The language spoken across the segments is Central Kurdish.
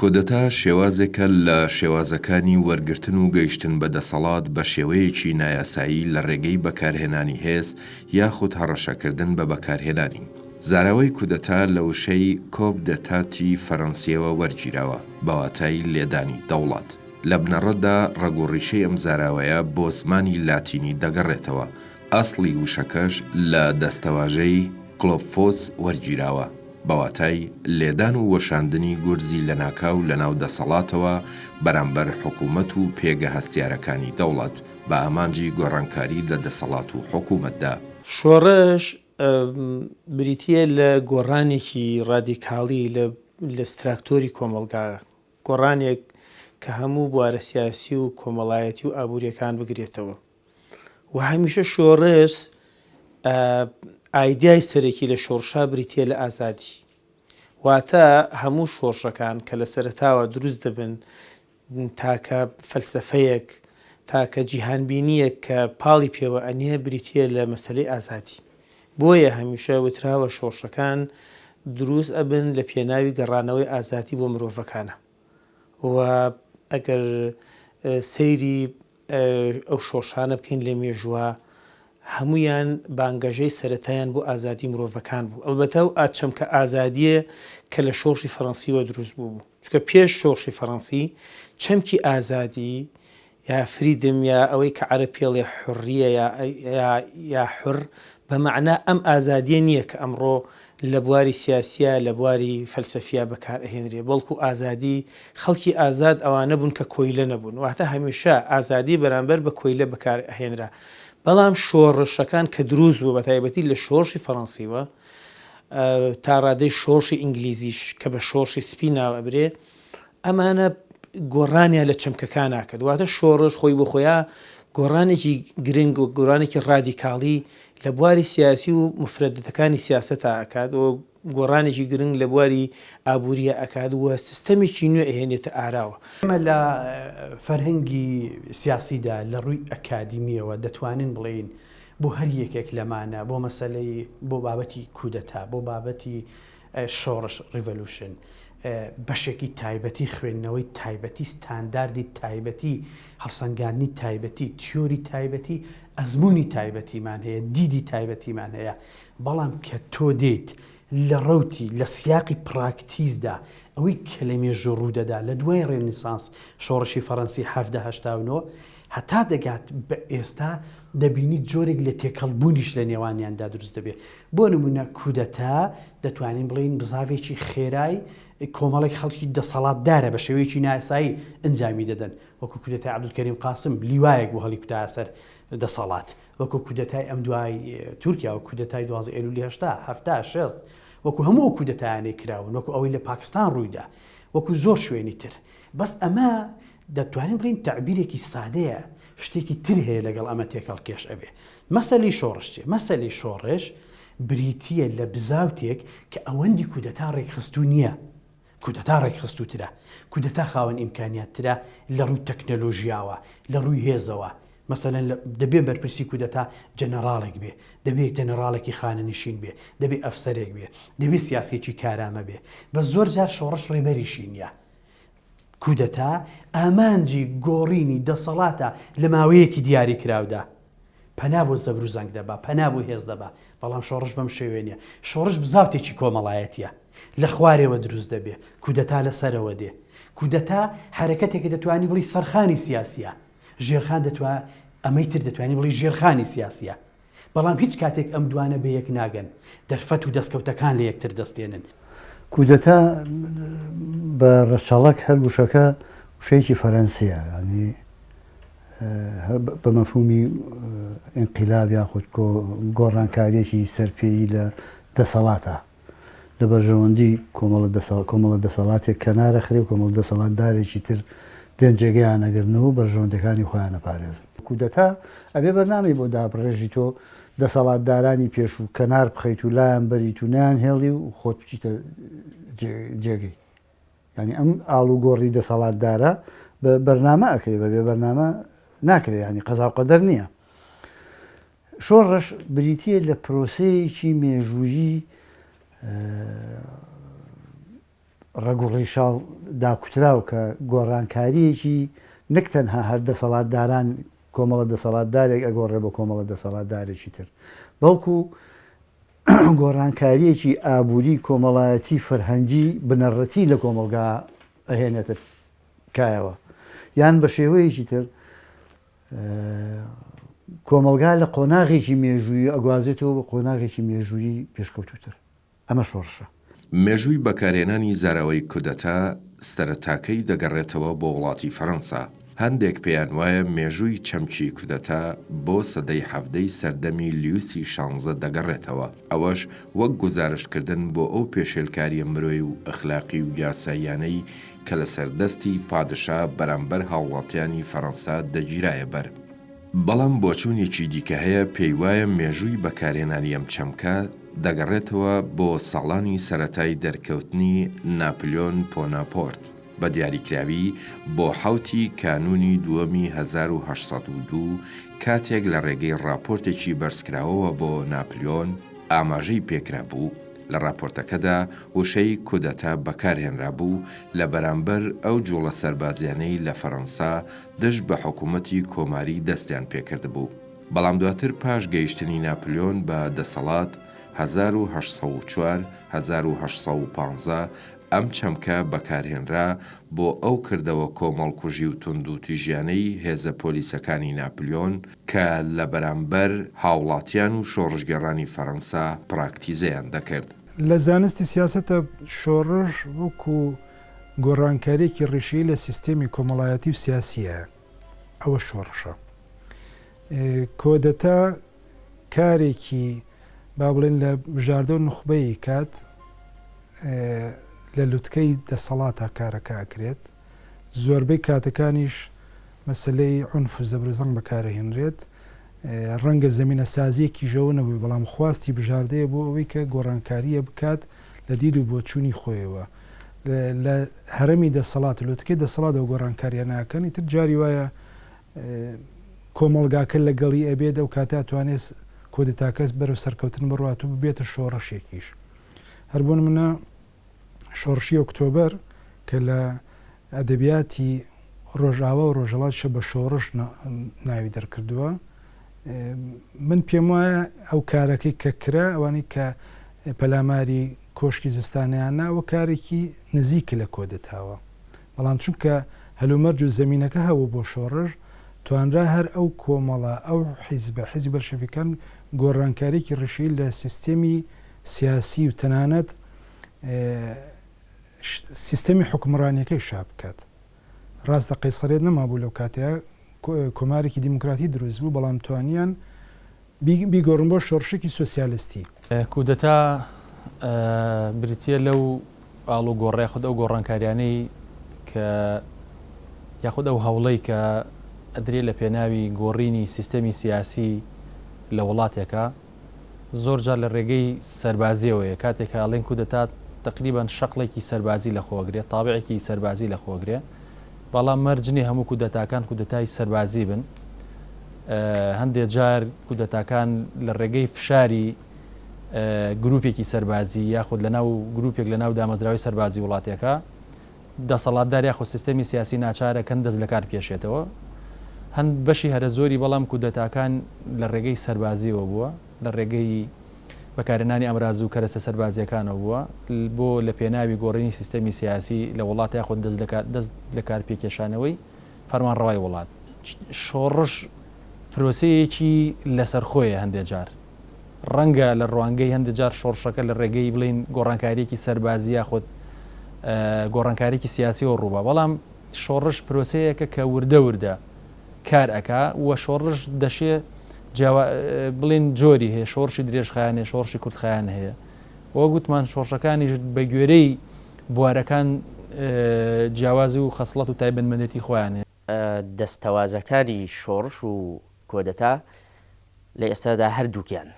کۆدەتا شێوازێکە لە شێوازەکانی وەرگرتن و گەیشتن بە دەسەڵات بە شێوەیەکی نایاسایی لە ڕێگەی بەکارهێنانی هێز یاخود هەڕەشەکردن بە بەکارهێنانی. زاراوەی کودەتا لە وشەی کۆب دەتاتی فەڕەنسیەوە وەرگیراوە بەواتای لێدانی دەوڵات. لە بنەڕەتدا ڕەگوڕیشەی ئەم زاراوەیە بۆ زمانی لاتینی دەگەڕێتەوە. ئەسڵی وشەکەش لە دەستەواژەی کلۆفۆس وەرگیراوە بەواتای لێدان و وەشاندنی گورزی لە ناکاو لە ناو دەسەڵاتەوە بەرامبەر حکوومەت و پێگە هەستیارەکانی دەوڵەت بە ئامانجی گۆڕانکاری لە دەسەڵات و حکوومەتدا. شۆڕش بریتیە لە گۆڕانێکی ڕادیکاڵی لە ستراکتۆری کۆمەلگا، گۆڕانێک کە هەموو بوارە سیاسی و کۆمەڵایەتی و ئابوووریەکان بگرێتەوە و هەمیشە شۆڕش ئایدیای سەرەکی لە شۆڕشا بریتیە لە ئازادی، واتە هەموو شۆڕشەکان کە لە سەرەتاوە دروست دەبن تاکە فەلسەفەیەک تاکە جیهانبینیەک کە پاڵی پێوە ئەنیە بریتیە لە مەسەلەی ئازادی. بۆیە هەمیشە وتراوە شۆڕشەکان دروست ئەبن لە پێناوی گەڕانەوەی ئازادی بۆ مرۆڤەکانە و ئەگەر سەیری ئەو شۆڕشانە بکەین لە مێژووە هەمویان بانگەژەی سەرەتایان بۆ ئازادی مرۆڤەکان بوو. ئەلبەتە و ئاچەمکە ئازادیە کە لە شۆڕشی فەڕەنسیوە دروست بوو چونکە پێش شۆڕشی فەڕەنسی چەمکی ئازادی یا فریدم یا ئەوەی کە عەرەب پێڵێ حوڕیە یا حوڕ بە مەعنا ئەم ئازادیە نییە کە ئەمڕۆ لە بواری سیاسیە لە بواری فەلسەفیا بەکار ئەهێنرێ، بەڵکو ئازادی خەڵکی ئازاد ئەوانە بوون کە کۆیلە نەبوون، واتە هەمیشە ئازادی بەرامبەر بە کۆیلە بەکار ئەهێنرا. بەڵام شۆڕشەکان کە دروست بوو بە تایبەتی لە شۆڕشی فەڕەنسیوە تا ڕادەی شۆڕشی ئینگلیزیش کە بە شۆڕشی سپی ناو ئەبرێ، ئەمانە گۆڕانیان لە چەمکەکان ناکرد، واتە شۆڕش خۆی بۆ خۆیان گۆڕانێکی گرنگ و گۆڕانێکی ڕادیکاڵی لە بواری سیاسی و مفرەدەتەکانی سیاسەتا ئەکات و گۆڕانێکی گرنگ لە بواری ئابووریە ئەکات و سیستەمێکی نوێ ئەهێنێتە ئاراوە. ئەمە لە فەرهەنگی سیاسیدا لە ڕووی ئەکادیمیەوە دەتوانین بڵێین بۆ هەر یەکێک لەمانە بۆ مەسەلەی بۆ بابەتی کودەتا بۆ بابەتی شۆڕش ریڤۆلوشن بەشێکی تایبەتی خوێندنەوەی تایبەتی ستانداردی تایبەتی هەڵسەنگاندنی تایبەتی تیۆری تایبەتی ئەزمموی تایبەتیمان هەیە دیدی تایبەتیمان هەیە، بەڵام کە تۆ دێیت لە ڕەوتی لە سیاقی پراکتیزدا ئەوەی کە لە مێژوو ڕوودەدا لە دوای ڕێنیسانس شۆڕشی فەڕەنسی 1970 هەتا دەگات بە ئێستا دەبینی جۆرێک لە تێکەڵبوونیش لە نێوانیاندا دروست دەبێت. بۆ نمونە کودەتا دەتوانین بڵین بزاوێکی خێرای کۆمەڵێک خەڵکی دەسەڵاتدارە بە شێوەیەکی نایاسایی ئەنجامی دەدەن، وەکو کودەتای عەبدولکەریم قاسم لیوایەک بۆ هەڵی کوتایە سەر دەسەڵات، وەکو کودەتای ئەم دوای تورکیا و کودەتای 12 ئەیلولی 1970 وەکو هەموو کودەتایانەی کراون، وەکو ئەوەی لە پاکستان ڕوویدا، وەکو زۆر شوێنی تر. بەس ئەمە دەتوانین بڵین تعبیرێکی سادەیە، شتێکی تر هەیە لەگەڵ ئەمە تێکەڵ کێش ئەبێ. مەسەلەی شۆڕش چێ؟ مەسەلەی شۆڕش بریتیە لە بزاوتێک کە ئەوەندی کودەتا ڕێکخستوو نییە، کودەتا ڕێکخستووترە، کودەتا خاوەن ئیمکانیاتترە لە ڕووی تەکنەلۆژیاوە لە ڕووی هێزەوە. مەسەلەن دەبێ بەرپرسی کودەتا جەنەڕاڵێک بێ، دەبێت جەنەڕاڵێکی خانەنشین بێ، دەبێت ئەفسەرێک بێ، دەبێت سیاسێکی کارامە بێ. بە زۆر جار شۆڕش ڕێبەریشی نییە. کودەتا ئامانجی گۆڕینی دەسەڵاتە لە ماوەیەکی دیاری کراودا، پەنا بۆ زەبر و زەنگ دەبا، پەنا بۆ هێز دەبا، بەڵام شۆڕش بەم شێوێ نیە. شۆڕش بزاوتێکی کۆمەڵایەتیە، لە خوارێوە دروست دەبێ، کودەتا لەسەرەوە دێ. کودەتا حرەکەتێکە دەتوانی بڵی سەرخانی سیاسیە، ژێرخان دەتوانێت ئەمەی تر دەتوانانی بڵی ژێرخانی سیاسیە، بەڵام هیچ کاتێک ئەم دوانە بە یەک ناگەن، دەرفەت و دەستکەوتەکان لە یەکتر دەستێنن. کودەتا بە ڕەچەڵک هەر وشەکە وشەیەکی فەرەنسیە، ینی بە مەفهومی ئینقیلاب یاخود گۆڕانکاریەکی سەرپێیی لە دەسەڵاتە لە بەرژەوەندی کۆمەڵە دەسەڵاتێک کە نارەخرێ و کۆمەڵ دەسەڵاتدارێکی تر دێن جێگەیان ئەگرنەوە و بەرژەوەندەکانی خۆیان ئەپارێزن. کودەتا ئەبێ بەرنامەی بۆ دابڕێژی تۆ دەسەڵاتدارانی پێش و کەنار بخەیت و لایەن بەریت و نیان هێڵی و خۆت بچیتە جێگەی. ینی ئەم ئاڵوگۆڕی دەسەڵاتدارە بە بەرنامە ئەکرێ، بەبێ بەرنامە ناکرێ، ینی قەزا و قەدەر نییە. شۆڕش بریتیە لە پرۆسەیەکی مێژوویی ڕەگوڕیشاڵ داکوتراو کە گۆڕانکاریەکی نەک تەنها هەر دەسەڵاتداران کۆمەڵە دەسەڵاتدارێک ئەگۆڕێ بە کۆمەڵە دەسەڵاتدارێکی تر بەڵکو گۆڕانکاریەکی ئابووری کۆمەڵایەتی فەرهەنگی بنەڕەتی لە کۆمەلگا ئەهێنێتە کایەوە یان بە شێوەیەکی تر کۆمەلگا لە قۆناغێکی مێژووی ئەگوازێتەوە بە قۆناغێکی مێژووی پێشکەوتوتر ئەمە شۆڕشە. مێژووی بەکارهێنانی زاراوەی کودەتا سەرەتاکەی دەگەڕێتەوە بۆ وڵاتی فەڕەنسا. هەندێک پێیان وایە مێژووی چەمکی کودەتا بۆ سەدەی حەڤدەی سەردەمی لیوسی 16 دەگەڕێتەوە. ئەوەش وەک گزارشکردن بۆ ئەو پێشێلکاریە مرۆی و ئەخلاقی و یاساییانەی کە لە سەردەستی پادشا بەرامبەر هاوڵاتیانی فەڕەنسا دەگیرایە بەر. بەڵام بۆچوونێکی دیکە هەیە پێی وایە مێژووی بەکارهێنانی ئەم چەمکە دەگەڕێتەوە بۆ ساڵانی سەرەتای دەرکەوتنی ناپلیۆن بۆناپۆرت بە دیاریکراوی بۆ حوتی کانونی دووەمی 1802 کاتێک لە ڕێگەی راپۆرتێکی بەرزکراوەوە بۆ ناپلیۆن ئاماژەی پێکرا بوو. لە راپۆرتەکەدا وشەی کودەتا بەکارهێنرا بوو لە بەرامبەر ئەو جوڵە سەربازیانەی لە فەڕەنسا دەشت بە حکوومەتی کۆماری دەستیان پێکرد بوو. بەڵام دواتر پاش گەیشتنی ناپلیۆن بە دەسەڵات 1804-1815 ئەم چەمکە بەکارهێنرا بۆ ئەو کردەوە کۆمەڵکوژی و تونند و تیژیانەی هێزە پۆلیسەکانی ناپلیۆن کە لە بەرامبەر هاوڵاتیان و شۆڕژگەڕانی فەڕەنسا پراکتیزەیان دەکرد. لە زانستی سیاسەتە شۆڕژ وەکو گۆڕانکاریێکی ڕێشەی لە سیستەمی کۆمەڵایەتی و سیاسیە ئەوە شۆڕشە. کۆدەتا کارێکی با بڵێن لە بژاردە و نوخبەی کات لە لوتکەی دەسەڵاتە کارەکە ئەکرێت زۆربەی کاتەکانیش مەسلەی عنف و زەبرزەنگ بەکارهێنرێت ڕەنگە زەمینە سازیەکی ژەوە نەبووی بەڵام خواستی بژاردەیە بۆ ئەوەی کە گۆڕانکاریە بکات لە دید و بۆچوونی خۆیەوە لە هەرمی دەسەڵات لوتکەی دەسەڵات و گۆڕانکاریە ناکەن ئیتر جاری وایە کۆمەڵگاکە لەگەڵی ئەبێت ئەو کاتا توانێت کۆدەتاکەس بەرەو سەرکەوتن بڕاتوو ببێتە شۆڕەشێکیش. هەر بۆ نمونە شۆڕشی ئۆکتۆبەر کە لە ئەدەبیاتی ڕۆژاوا و ڕۆژەڵاتشە بە شۆڕش ناوی دەرکردووە من پێم وایە ئەو کارەکەی کە کرا ئەوانەی کە پەلاماری کۆشکی زستانیان ناوە کارێکی نزیکە لە کۆدەتاوە بەڵام چونکە هەلومەرج و زەمینەکە هەبوو بۆ شۆڕژ توانرا هەر ئەو کۆمەڵە ئەو حیزبە حیزب بەلشەڤیکان گۆڕانکارێکی ڕێشەی لە سیستەمی سیاسی و تەنانەت سیستەمی حکومڕانیەکەی شا بکات. ڕاستە قەیسەرێت نەمابوو لەو کاتەیە کۆمارێکی دیموکراتی دروست بوو بەڵام توانیان بیگۆڕن بۆ شۆڕشێکی سۆسیالیستی. کودەتا بریتە لەو ئاڵ و گۆڕای خود ئەو گۆڕانکاریانەی کە یاخود ئەو هەوڵەی کە ئەدرێ لە پێناوی گۆڕینی سیستەمی سیاسی لە وڵاتێکە زۆر جار لە ڕێگەی سەربازیەوەیە کاتێکە ئاڵێن کودەتا تقریبان شەقڵێکی سەربازی لە خۆگرێت تابعێکی سەربازی لە خۆگرێ بەڵام مەرجنی هەموو کودەتاکان کودەتای سەربازی بن. هەندێک جار کودەتاکان لە ڕێگەی فشاری گروپێکی سەربازی یاخود لەناو گروپێک لە ناو دامەزراوی سەربازی وڵاتێکە دەسەڵاتدار یاخود سیستەمی سیاسی ناچارەکەن دەست لە کار پێشێتەوە. هەند بەشی هەرە زۆری بەڵام کودەتاکان لە ڕێگەی سەربازیەوە بووە لە ڕێگەی بەکارهێنانی ئەمراز و کەرەستە سەربازیەکانەوە بووە بۆ لە پێناوی گۆڕینی سیستەمی سیاسی لە وڵات یاخود دەست لە کار پێکێشانەوەی فەرمانڕەوای وڵات. شۆڕش پرۆسەیەکی لەسەرخۆیە هەندێک جار ڕەنگە لە ڕوانگەی هەندێک جار شۆڕشەکە لە ڕێگەی بڵین گۆڕانکاریەکی سەربازی یاخود گۆڕانکاریێکی سیاسی و ڕووبە بەڵام شۆڕش پرۆسەیەکە کە وردە وردە کار ئەکا وە شۆڕش دەشێ بڵین جۆری هەیە شۆڕشی درێژخایان هەیە شۆڕشی کورتخایان هەیە وە گوتمان شۆڕشەکانیش بە گوێرەی بوارەکان جیاواز و خەسڵەت و تایبەتمەندێتی خۆیان هەیە. دەستەوازەکانی شۆڕش و کۆدەتا لە ئێستادا هەردووکیان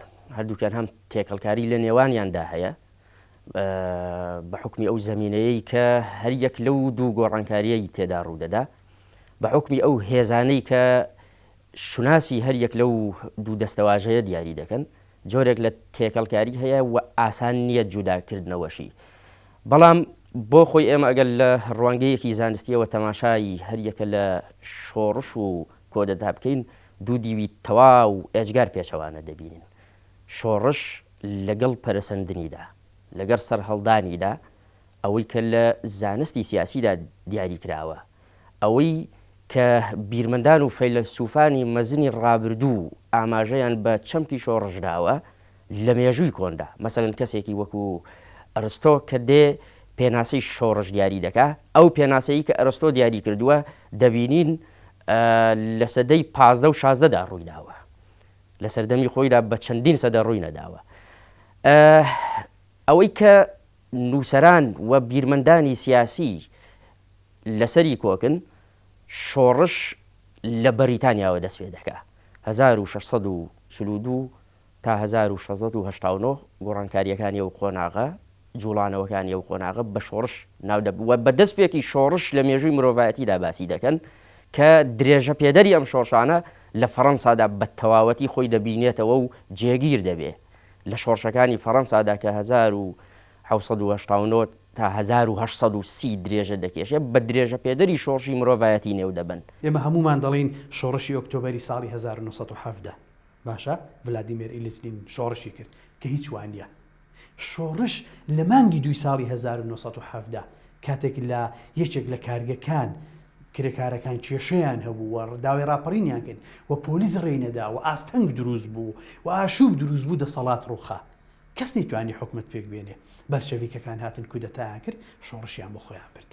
هەم تێکەڵکاری لە نێوانیاندا هەیە بە حکمی ئەو زەمینەیەی کە هەر یەک لەو دوو گۆڕانکاریەی تێدا ڕوودەدا بە حکمی ئەو هێزانەی کە شوناسی هەر یەک لەو دوو دەستەواژەیە دیاری دەکەن جۆرێک لە تێکەڵکاری هەیە و ئاسان نییە جوداکردنەوەشی بەڵام بۆ خۆی ئێمە ئەگەر لە ڕوانگەیەکی زانستیەوە تەماشای هەریەکە لە شۆڕش و کۆدەتا بکەین دوو دیوی تەواو ئێجگار پێچەوانە دەبینین. شۆڕش لەگەڵ پەرەسەندنیدا لەگەر سەر هەڵدانیدا ئەوەی کە لە زانستی سیاسیدا دیاری کراوە، ئەوەی کە بیرمەندان و فەیلسوفانی مەزنی ڕابردوو ئاماژەیان بە چەمکی شۆڕژداوە لە مێژووی کۆندا. مەسەڵەن کەسێکی وەکو ئەرستۆ کە دێ پێناسەی شۆڕش دیاری دەکا، ئەو پێناسەیی کە ئەرستۆ دیاری کردووە دەبینین لە سەدەی 15 و 16دا ڕووی داوە، لە سەردەمی خۆیدا بە چەندین سەدە ڕووی نەداوە. ئەوەی کە نووسەران و بیرمەندانی سیاسی لەسەری کۆکن شۆڕش لە بەریتانیاوە دەست پێ دەکا. 1642 تا 1689 گۆڕانکاریەکانی ئەو قۆناغە جوڵانەوەکانی ئەو قۆناغە بە شۆڕش ناودەبووە. بە دەستپێکی شۆڕش لە مێژووی مرۆڤایەتیدا باسی دەکەن کە درێژە پێدەری ئەم شۆڕشانە لە فەڕەنسادا بە تەواوەتی خۆی دەبینێتەوە و جێگیر دەبێ. لە شۆڕشەکانی فەڕەنسادا کە 1789 تا 1830 درێژە دەکێشێ بە درێژە پێدەری شۆڕشی مرۆڤایەتی نێو دەبن. ئێمە هەمومان دەڵین شۆڕشی ئۆکتۆبەری ساڵی 1970 باشە ڤلادیمیر ئیلیچین شۆڕشی کرد کە هیچ وانە. شۆڕش لە مانگی دوی ساڵی 1970 کاتێک لە یەکێک لە کارگەکان کرێکارەکان کێشەیان هەبوو و داوای ڕاپەڕینیان کرد و پۆلیس ڕێنەدا و ئاستەنگ دروست بوو و ئاشوب دروست بوو دەسەڵات ڕووخا. کەس نەیتوانی حکومەت پێک بێنێ. بەرچەویکەکان هاتن کودەتایان کرد، شۆڕشیان بۆ خۆیان برد.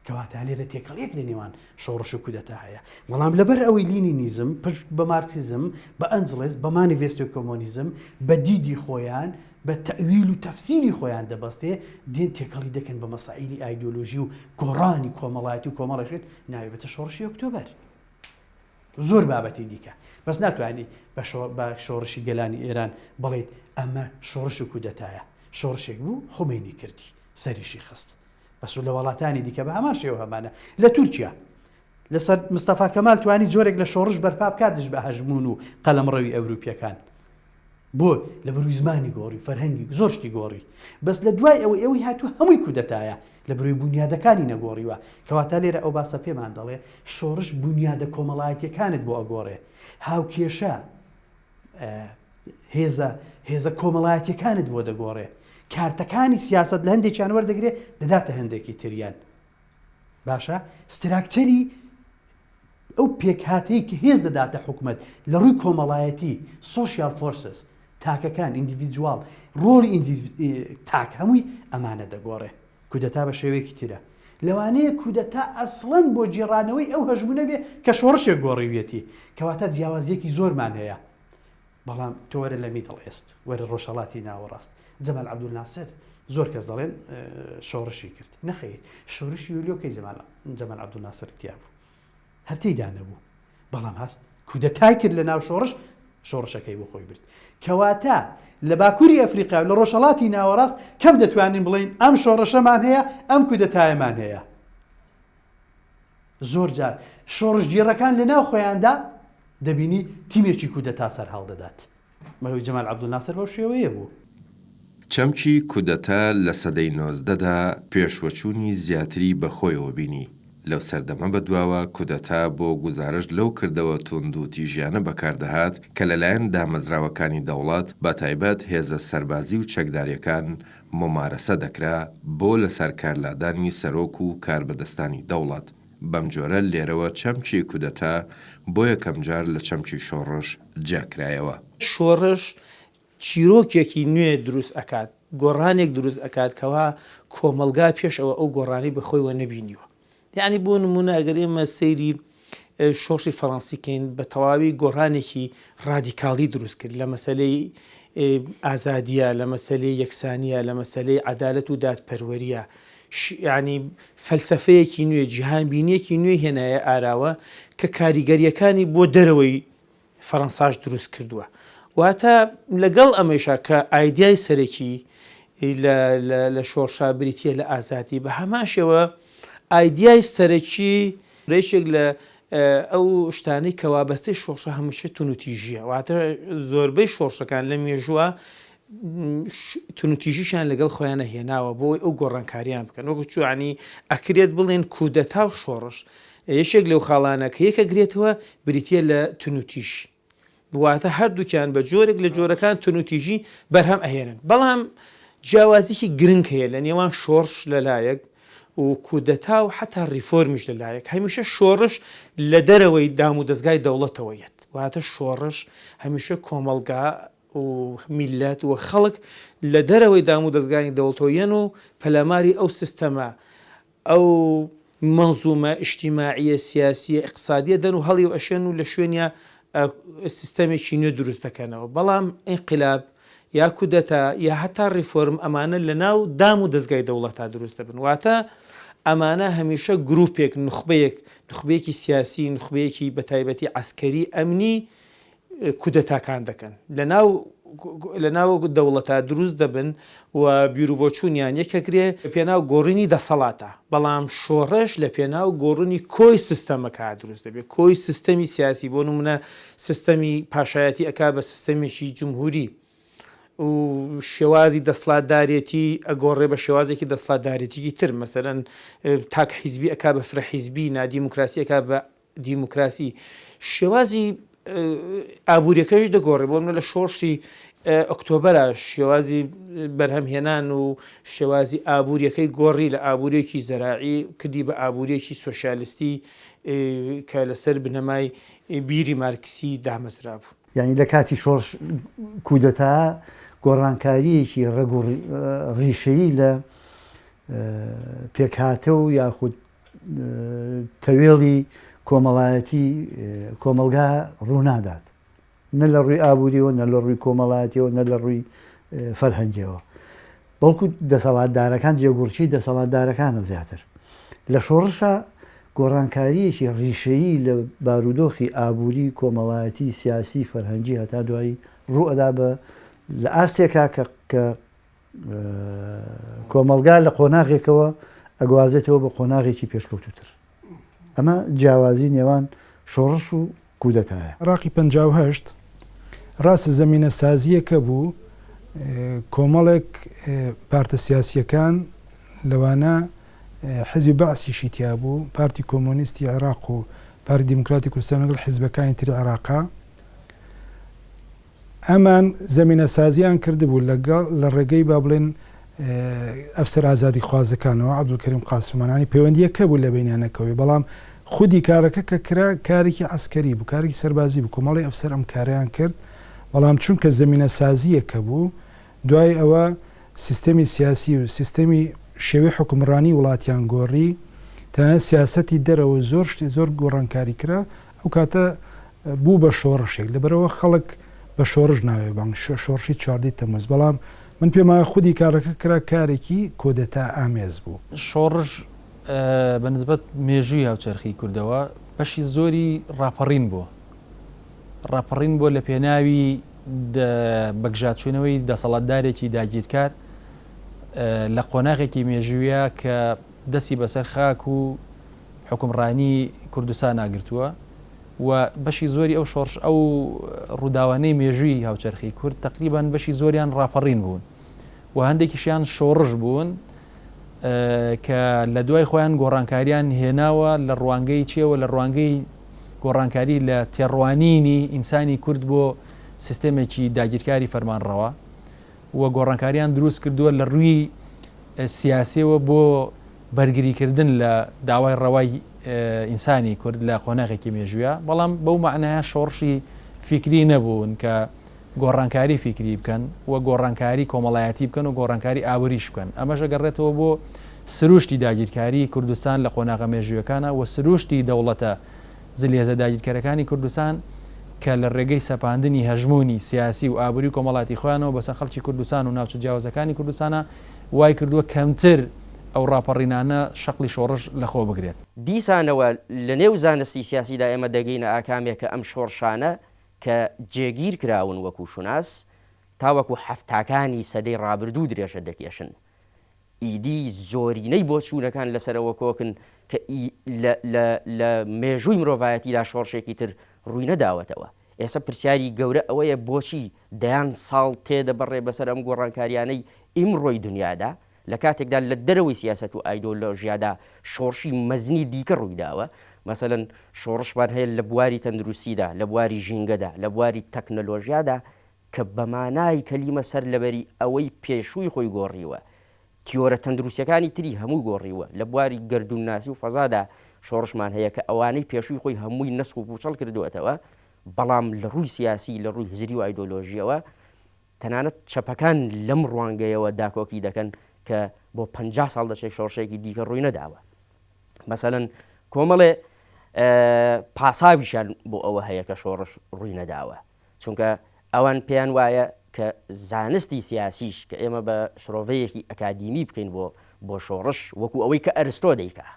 کەواتە لێرە تێکەڵیەک لە نێوان شۆڕش و کودەتا هەیە. بەڵام لەبەر ئەوەی لینینیزم پشت بە مارکسیزم بە ئەنجلس بە مانیڤێستۆ کۆمۆنیزم بە دیدی خۆیان بە تەویل و تەفسیری خۆیان دەبەستێ دێن تێکەڵی دەکەن بە مەسائیلی ئایدۆلۆژی و گۆڕانی کۆمەڵایەتی و کۆمەڵەشێت ناوێتە شۆڕشی ئۆکتۆبەر. زۆر بابەتی دیکە بەس ناتوانانی بە شۆڕشی گەلانی ئێران بڵێیت ئەمە شۆڕش و کودەتایە. شۆڕشێک بوو خۆمینی کردی سەریشی خست. بەس لە وڵاتانی دیکە بە هەمان شێوە هەمانە. لە تورکیا لەسەر مستەفا کەمال توانی جۆرێک لە شۆڕش بەرپا بکاتش بە هەژمون و قەلەمڕەوی ئەوروپیەکان بۆ لە بەرووی زمانی گۆڕی فەرهەنگی زۆر شتی گۆڕی. بەس لە دوای ئەوەی هاتووە هەمووی کودەتایە لە بەرووی بنیادەکانی نەگۆڕیوە. کەواتە لێرە ئەو باسە پێمان دەڵێ شۆڕش بنیادە کۆمەڵایەتیەکانت بۆ ئەگۆڕێ. هاوکێشە هێزە کۆمەڵایەتیەکانت بۆ دەگۆڕێ. کارتەکانی سیاست لە هەندێکیان وەردەگرێت دەداتە هەندێکی تریان. باشە ستراکچەری ئەو پێکهاتەیە کە هێز دەداتە حکومت لە ڕووی کۆمەڵایەتی سۆشیال فۆرسس تاکەکان ئیندیڤیدوال ڕۆڵی تاک هەمووی ئەمانە دەگۆڕێ. کودەتا بە شێوەیەکی ترە. لەوانەیە کودەتا ئەسڵەن بۆ جێڕانەوەی ئەو هەژمونە بێ کە شۆڕشێک گۆڕیوێتی. کەواتە جیاوازیەکی زۆرمان هەیە. بەڵام تۆ وەرە لە میدڵ ئێست وەرە ڕۆژهەڵاتی ناوەڕاست. جەمال عەبدولناسر زۆر کەس دەڵێن شۆڕشی کرد. نەخەیر شۆڕشی یۆلیۆکەی جەمال عەبدولناسر تیا بوو. هەر تێیدا نەبوو. بەڵام هەست کودەتای کرد لە ناو شۆڕشەکەی بۆ خۆی برد. کەواتە لە باکووری ئەفریقا لە ڕۆژهەڵاتی ناوەڕاست کەم دەتوانین بڵین ئەم شۆڕشەمان هەیە ئەم کودەتایەمان هەیە. زۆر جار شۆڕش گێڕەکان لە ناو خۆیاندا دەبینی تیمێکی کودەتا سەر هەڵدەدات. مەوەی جەمال عەبدولناسر بەو شێوەیە بوو. چەمکی کودەتا لە سەدەی 19دا پێشوەچوونی زیاتری بەخۆیەوە بینی. لەو سەردەمە بەدواوە کودەتا بۆ گوزارش لەو کردەوە تونند و تیژیانە بەکاردەهات کە لەلایەن دامەزراوەکانی دەوڵات بە تایبەت هێزە سەربازی و چەکداریەکان ممارەسە دەکرا بۆ لەسەر کارلادانی سەرۆک و کاربەدەستانی دەوڵات. بەم جۆرە لێرەوە چەمکی کودەتا بۆ یەکەم جار لە چەمکی شۆڕش جاکرایەوە. شۆڕش چیرۆکێکی نوێ دروست ئەکات، گۆڕانێک دروست ئەکات کەوا کۆمەلگا پێشەوە ئەو گۆڕانی بەخۆیوە نەبینیوە. یعنی بۆ نمونە ئەگەر ئێمە سەیری شۆڕشی فەڕەنسیکەین بە تەواوی گۆڕانێکی ڕادیکاڵی دروست کرد لە مەسەلەی ئازادیە، لە مەسەلەی یەکسانیە، لە مەسەلەی عەدالەت و دادپەروەریە. ینی فەلسەفەیەکی نوێ جیهانبینیەکی نوێ هێنایە ئاراوە کە کاریگەریەکانی بۆ دەرەوەی فەڕەنساش دروست کردووە. واتە لەگەڵ ئەمەشە کە ئایدیای سەرەکی لە شۆڕشا بریتیە لە ئازادی بە هەمان شێوە ئایدیای سەرەکی ڕێشێک لە ئەو شتانەی کە وابەستەی شۆڕشە هەمووشە تونوتیژیە. واتە زۆربەی شۆڕشەکان لە مێژووە تونوتیژیشان لەگەڵ خۆیانە هێناوە بۆی ئەو گۆڕانکاریان بکەن وەکو چوانی ئەکرێت بڵێن کودەتا و شۆڕش یەشێک لەو خاڵانە کە یەکە گرێتەوە بریتە لە تونوتیژی بواتە هەردووکیان بە جۆرێک لە جۆرەکان تونوتیژی بەرهەم ئەهێنن بەڵام جیاوازیی گرنگ هەیە لە نێوان شۆڕش لەلایەک و کودەتا و حتا ریفۆرمیش لەلایەک هەمیشە شۆڕش لە دەرەوەی دام و دەستگای دەوڵەتەوەیەت واتە شۆڕش هەمیشە کۆمەلگا و میلەت و خەڵک لە دەرەوەی دام و دەستگای دەوڵەتەوەیەن و پەلاماری ئەو سیستەمە ئەو منزومە ئیجتیماعیە سیاسیە اقتصادیە دەن و هەڵی و ئەشێن و لە شوێنە سیستەمێکی نوێ دروست دەکەنەوە بەڵام ئینقلاب یا کودەتا یا هەتا ریفۆرم ئەمانە لە ناو دام و دەستگای دەوڵەتا دروست دەبن واتە ئەمانە هەمیشە گروپێک نخبەیەکی سیاسی نخبەیەکی بەتایبەتی عسکەری ئەمنی کودەتاکان دەکەن لە ناو دەوڵەتا دروست دەبن و بیرروبۆچوونیان یەکەگرێ پێناو گۆڕینی دەسەڵاتە بەڵام شۆڕش لە پێناو گۆڕنی کۆی سیستەمەکە دروست دەبێت کۆی سیستەمی سیاسی بۆ نمونە سیستەمی پاشایەتی ئەکا بە سیستەمێکی جمهوری و شێوازی دەسڵاتدارێتی ئەگۆڕێ بە شێوازێکی دەسڵاتدارێتیی تر مەسەرەن تاک حیزبی ئەکا بە فرە حیزبی نادیموکراسی ئەکا بە دیموکراسی شێوازی ئابوووریەکەش دەگۆڕێ بۆ منە لە شۆڕشی ئۆکتۆبەرە شێوازی بەرهەمهێنان و شێوازی ئابوووریەکەی گۆڕی لە ئابوووریەکی زەراعی کردی بە ئابوووریەکی سۆشیالیستی کە لەسەر بنەمای بیری مارکسی دامەزرا بوو یعنی لە کاتی شۆڕش کودەتا گۆڕانکاریەکی ڕێگ و ڕیشەیی لە پێکهاتە و یاخود تەوێڵی کۆمەڵایەتی کۆمەلگا ڕوونادات نە لە ڕووی ئابوووریەوە نە لە ڕووی کۆمەڵایەتیەوە نە لە ڕووی فەرهەنگیەوە بەڵکو دەسەڵاتدارەکان جێگوڕچی دەسەڵاتدارەکانە زیاتر لە شۆڕشە گۆڕانکاریەکی ڕیشەیی لە بارودۆخی ئابووری کۆمەڵایەتی سیاسی فەرهەنگی هەتا دوایی ڕوو ئەدا بە لە ئاستێکا کە کۆمەلگا لە قۆناغێکەوە ئەگوازێتەوە بە قۆناغێکی پێشکەوتوتر ئەمە جیاوازی نێوان شۆڕش و کودەتایە عراقی 58 ڕاستە زەمینە سازیەکە بوو کۆمەڵێک پارتە سیاسیەکان لەوانە حزبی بەعسیشی تیا بوو پارتی کۆمۆنیستی عێراق و پارتی دیموکراتی کوردستان لەگەڵ حیزبەکانی تری عێراقا ئەمان زەمینە سازیان کردبوو لەگەڵ لە ڕێگەی با بڵێن ئەفسەر ئازادی خوازەکانەوە عەبدولکەریم قاسمەنانی پەیوەندیەکە بوو لە بینیانەکەوێ بەڵام خودی کارەکە کە کرا کارێکی عسکەری بوو کارێکی سەربازی بوو کۆمەڵی ئەفسەر ئەم کاریان کرد بەڵام چونکە زەمینە سازیەکە بوو دوای ئەوە سیستەمی سیاسی و سیستەمی شێوەی حکومڕانی وڵاتیان گۆڕی تەنانەت سیاسەتی دەرەوە زۆر گۆڕانکاری کرا ئەو کاتە بوو بە شۆڕشێک لەبەرەوە خەڵک بە شۆڕش ناوێ بانگ شۆڕشی 14 تەموز بەڵام من پێم وایە خودی کارەکە کرا کارێکی کۆدەتا ئامێز بوو شۆڕش بەنسبەت مێژووی هاوچەرخی کوردەوە بەشی زۆری ڕاپەڕین بۆ لە پێناوی بەگژاتچوونەوەی دەسەڵاتدارێکی داگیرکار لە قۆناغێکی مێژوویە کە دەستی بەسەر خاک و حکومڕانی کوردستان ناگرتووە و بەشی زۆری ئەو شۆڕش ئەو ڕووداوانەی مێژووی هاوچەرخی کورد تقریبان بەشی زۆریان ڕاپەڕین بوون و هەندێکیشیان شۆڕش بوون کە لە دوای خۆیان گۆڕانکاریان هێناوە لە ڕوانگەی چیەوە لە ڕوانگەی گۆڕانکاری لە تێڕوانینی ئینسانی کورد بۆ سیستەمێکی داگیرکاری فەرمانڕەوە و گۆڕانکاریان دروست کردووە لە ڕووی سیاسیەوە بۆ بەرگریکردن لە داوای ڕەوای ئینسانی کورد لە قۆناغێکی مێژوویە بەڵام بەو معنایە شۆڕشی فیکری نەبوون کە گۆڕانکاری فیکری بکەن و گۆڕانکاری کۆمەڵایەتی بکەن و گۆڕانکاری ئابووریش بکەن ئەمەش گەڕێتەوە بۆ سروشتی داگیرکاری کوردستان لە قۆناغە مێژوویەکانە و سروشتی دەوڵەتە زلێزە داگیرکارەکانی کوردستان کە لە ڕێگەی سەپاندنی هەژمۆنی سیاسی و ئابووری کۆمەڵاتی خۆیانەوە بەسەر خەڵکی کوردستان و ناوچە جیاوازەکانی کوردستانە وای کردووە کەمتر ئەو ڕاپەڕینانە شەقلی شۆڕش لەخۆ بگرێت دیسانەوە لە نێو زانستی سیاسیدا ئێمە دەگەینە ئاکامێکە ئەم شۆڕشانە کە جێگیر کراون وەکو شوناس تاوەکو هەفتاکانی سەدەی ڕابردوو درێژە دەکێشن ئیدی زۆرینەی بۆ چوونەکان لەسەرەوە کۆکن کە لە مێژووی مرۆڤایەتیدا شۆڕشێکی تر ڕووی نەداوەتەوە ئێستا پرسیاری گەورە ئەوەیە بۆچی دەیان ساڵ تێدەبڕێ بەسەر ئەم گۆڕانکاریانەی ئیمڕۆی دنیادا لە کاتێکدا لە دەرەوەی سیاست و ئایدۆلۆژیادا شۆڕشی مەزنی دیکە ڕوویداوە مەسەلەن شۆڕشمان هەیە لە بواری تەندروستیدا لە بواری ژینگەدا لە بواری تەکنەلۆژیادا کە بەمانای کەلیمە سەر لەبەری ئەوەی پێشووی خۆی گۆڕیوە تیۆرە تەندروستیەکانی تری هەموو گۆڕیوە لە بواری گەردوونناسی و فەزادا شۆڕشمان هەیە کە ئەوانەی پێشووی خۆی هەمووی نەسک و پوچەڵ کردوێتەوە بەڵام لە ڕووی سیاسی لە ڕووی هزری و ئایدۆلۆژیەوە تەنانەت چەپەکان لەم ڕوانگەیەوە داکۆکی دەکەن کە بۆ 50 ساڵ دەچێت شۆڕشێکی دیکە ڕووی نەداوە مەسەلەن کۆمەڵێ پاساویشان بۆ ئەوە هەیە کە شۆڕش ڕووی نەداوە چونکە ئەوان پێیان وایە کە زانستی سیاسیش کە ئێمە بە شرۆڤەیەکی ئەکادیمی بکەین بۆ شۆڕش وەکو ئەوەی کە ئەرستۆ دەیکا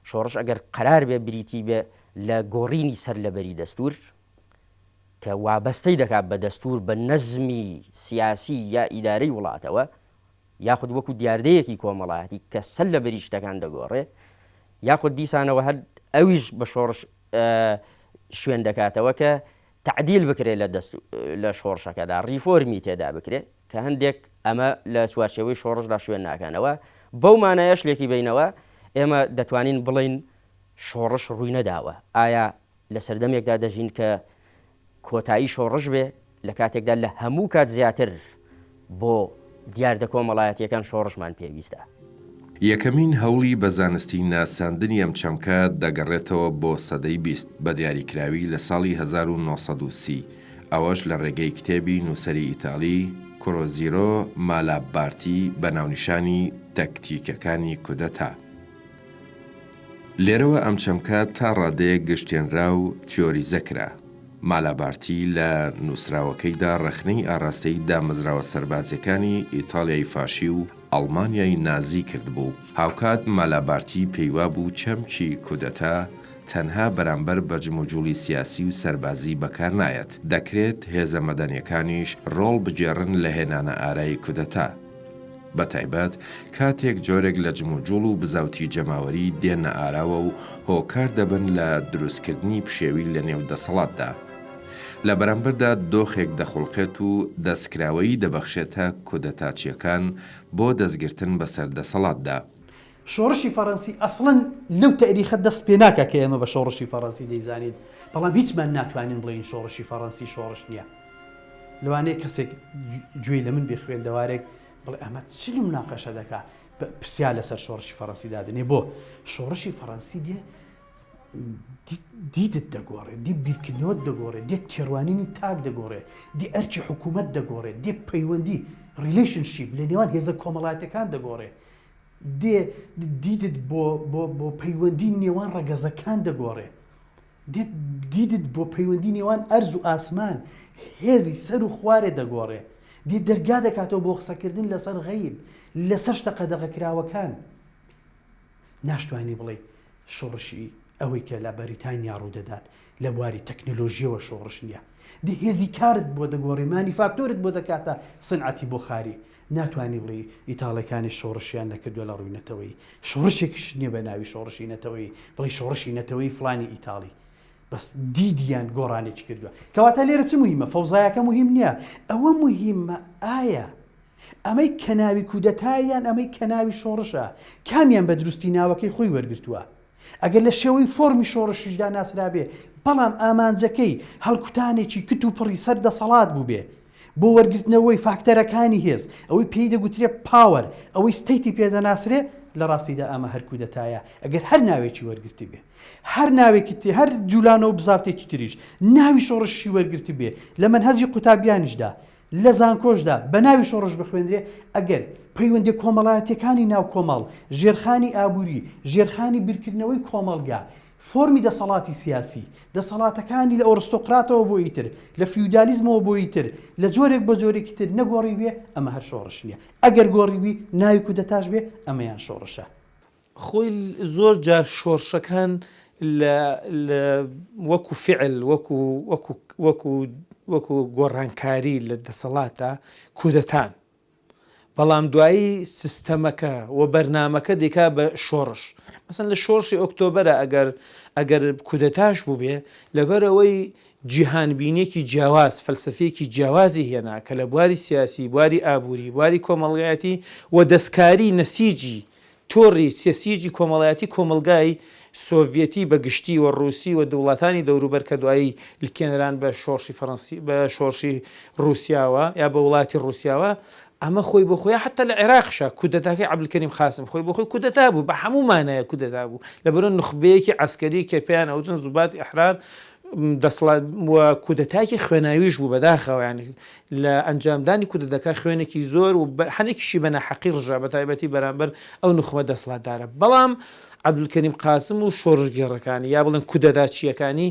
شۆڕش ئەگەر قەرار بێ بریتی بێ لە گۆڕینی سەر لەبەری دەستور کە وابەستەی دەکات بە دەستور بە نەزمی سیاسی یا ئیدارەی وڵاتەوە یاخود وەکو دیاردەیەکی کۆمەڵایەتی کە سەر لەبەری شتەکان دەگۆڕێ یاخود دیسانەوە هەر ئەویش بە شۆڕش شوێن دەکاتەوە کە تعدیل بکرێت لە شۆڕشەکەدا ریفۆرمی تێدا بکرێت کە هەندێک ئەمە لە چوارچێوەی شۆڕشدا شوێن ناکەنەوە بەو مانایە شلێکی بینەوە ئێمە دەتوانین بڵین شۆڕش ڕووی نەداوە ئایا لە سەردەمێکدا دەژین کە کۆتایی شۆڕش بێ لە کاتێکدا لە هەموو کات زیاتر بۆ دیاردە کۆمەڵایەتیەکان شۆڕشمان پێویستە یەکەمین هەوڵی بە زانستی ناساندنی ئەم چەمکە دەگەڕێتەوە بۆ سەدەی 20 بە دیاریکراوی لە ساڵی 1930 ئەوەش لە ڕێگەی کتێبی نووسەری ئیتالی کۆرۆزیرۆ مالابارتی بە ناونیشانی تەکتیکەکانی کودەتا لێرەوە ئەم چەمکە تا ڕادەیەک گشتێنرا و تیۆریزەکرا مالابارتی لە نووسراوەکەیدا ڕەخنەی ئاراستەی دامەزراوە سەربازیەکانی ئیتالیای فاشی و ئەڵمانیای نازی کردبوو هاوکات مالابارتی پێیوا بوو چەمکی کودەتا تەنها بەرامبەر بە جموجوڵی سیاسی و سەربازی بەکار نایەت دەکرێت هێزە مەدەنیەکانیش ڕۆڵ بجێڕن لە هێنانە ئارایی کودەتا بە تایبەت کاتێک جۆرێک لە جموجوڵ و بزاوتی جەماوەری دێنە ئاراوە و هۆکار دەبن لە دروستکردنی پشێوی لە نێو دەسەڵاتدا لە بەرامبەردا دۆخێک دەخڵقێت و دەستکراوەی دەبەخشێتە کودەتاچیەکان بۆ دەستگرتن بەسەر دەسەڵاتدا شۆڕشی فەڕەنسی ئەسڵەن لەو تەریخە دەست پێ ناکە کە ئێمە بە شۆڕشی فەڕەنسی دەیزانین بەڵام هیچمان ناتوانین بڵین شۆڕشی فەڕەنسی شۆڕش نییە لەوانەیە کەسێک گوێی لە من بێخوێندەوارێک بڵێ ئەمە چ مناقەشە دەکا پرسیار لەسەر شۆڕشی فەڕەنسی دادنێ بۆ شۆڕشی فەڕەنسی دێ دیدت دەگۆڕێ دی بیرکردنەوەت دەگۆڕێ دێت تێڕوانینی تاک دەگۆڕێ دی ئەرکی حکوومەت دەگۆڕێ دێ پەیوەندی ریلیشنشیپ لە نێوان هێزە کۆمەڵایەتەکان دەگۆڕێ دێ دیدت بۆ پەیوەندی نێوان ڕەگەزەکان دەگۆڕێ دیدت بۆ پەیوەندی نێوان ئەرز و ئاسمان هێزی سەر و خوارێ دەگۆڕێ دی دەرگا دەکاتەوە بۆ قسەکردن لەسەر غەیب لەسەر شتە قەدەغەکراوەکان ناشتوانی بڵێ شۆڕشی ئەوەی کە لە بەریتانیا ڕوودەدات لە بواری تەکنۆلۆژیەوە شۆڕش نییە دی هێزی کارت بۆ دەگۆڕی مانیفاکتۆرت بۆ دەکاتە سنعەتی بۆ خاری ناتوانانی بڵێ ئیتاڵەکانی شۆڕشیان نەکردووە لە ڕووی نەتەوەی شۆڕشێکیش نییە بە ناوی شۆڕشی نەتەوەی بڵێ شۆڕشی نەتەوەی فلانی ئیتاڵی بەس دیدیان گۆڕانێکی کردووە کەواتە لێرە چ مهمە فەوزایەکە مهم نییە ئەوە مهمە ئایا ئەمەی کە ناوی کودەتایان ئەمەی کە ناوی شۆڕشە کامیان بە دروستی ناوەکەی خۆی وەرگرتووە ئەگەر لە شێوەی فۆرمی شۆڕشیشدا ناسرا بێ بەڵام ئامانجەکەی هەڵکوتانێکی کت و پڕی سەر دەسەڵات بوو بێ بۆ وەرگرتنەوەی فاکتەرەکانی هێز ئەوەی پێی دەگوترێ پاوەر ئەوەی ستەیتی پێدەناسرێ لە ڕاستیدا ئەمە هەر کودەتایە ئەگەر هەر ناوێکی وەرگرتی بێ هەر ناوێکی تێ هەر جوولانەوە بزافتێکی تریش ناوی شۆڕشی وەرگرتی بێ لە منهەجی قوتابیانیشدا لە زانکۆشدا بە ناوی شۆڕش بخوێنرێ ئەگەر پەیوەندی کۆمەڵایەتیەکانی ناو کۆمەڵ ژێرخانی ئابووری ژێرخانی بیرکردنەوەی کۆمەڵگا فۆرمی دەسەڵاتی سیاسی دەسەڵاتەکانی لە ئۆرستۆقراتەوە بۆ ئیتر لە فیودالیزمەوە بۆ ئیتر لە جۆرێک بە جۆرێکی تر نەگۆڕی بێ ئەمە هەر شۆڕش نییە ئەگەر گۆڕیوی ناوی کودەتاش بێ ئەمەیان شۆڕشە خۆی زۆر جا شۆڕشەکان وەکو فعل وەکو گۆڕانکاری لە دەسەڵاتە کودەتان بەڵام دوایی سیستەمەکە و بەرنامەکە دیکا بە شۆڕش مەسەن لە شۆڕشی ئۆکتۆبەرە ئەگەر کودەتاش بوو بێ لەبەرەوەی جیهانبینێکی جیاواز فەلسفەیەکی جیاوازی هێنا کە لە بواری سیاسی بواری ئابووری بواری کۆمەڵگایەتی و دەستکاری نەسیجی تۆڕی سیاسیجی کۆمەڵایەتی کۆمەلگای سۆڤێتی بە گشتی و ڕووسی و دەوڵاتانی دەوروبەر کە دوایی لکێنران بە شۆڕشی فەڕەنسی بە شۆڕشی رووسیاوە یا بە وڵاتی رووسیاوە ئەمە خۆی بۆ خۆی حتا لە عێراقشە کودەتاکەی عەبدولکەریم خاسم خۆی بۆ خۆی کودەتا بوو بە هەموو مانایە کودەتا بوو لەبەرەوە نخبەیەکی عەسکەری کە پێیان ئەوتن زوبات ئیحرار دەسەڵات وە کودەتاکی خوێناویش بوو بەداخەوە ینی لە ئەنجامدانی کودەتەکە خوێنێکی زۆر و هەنێکیشی بەناحەقی ڕژا بە تایبەتی بەرامبەر ئەو نخبە دەسەڵاتدارە بەڵام عەبدولکەریم قاسم و شۆڕژگێڕەکانی یا بڵێن کودەتاچیەکانی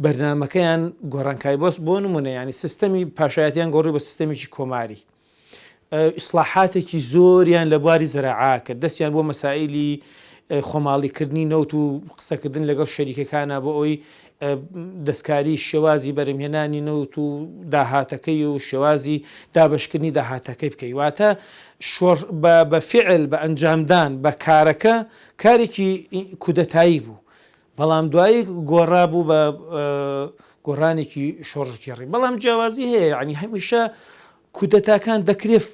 بەرنامەکەیان گۆڕانکاری بۆست بۆ نمونە ینی سیستەمی پاشایەتیان گۆڕی بە سیستەمێکی کۆماری ئیسلاحاتێکی زۆریان لە بواری زەراعا کرد دەستیان بۆ مەسائیلی خۆماڵیکردنی نەوت و قسەکردن لەگەڵ شەریکەکانە بۆ ئەوی دەستکاری شێوازی بەرهەمهێنانی نەوت و داهاتەکەی و شێوازی دابشکردنی داهاتەکەی بکەی واتە بە فعل بە ئەنجامدان بە کارەکە کارێکی کودەتایی بوو بەڵام دوایی گۆڕا بوو بە گۆڕانێکی شۆڕژگێڕی بەڵام جیاوازی هەیە ینی هەمیشە کودەتاکان دەکرێت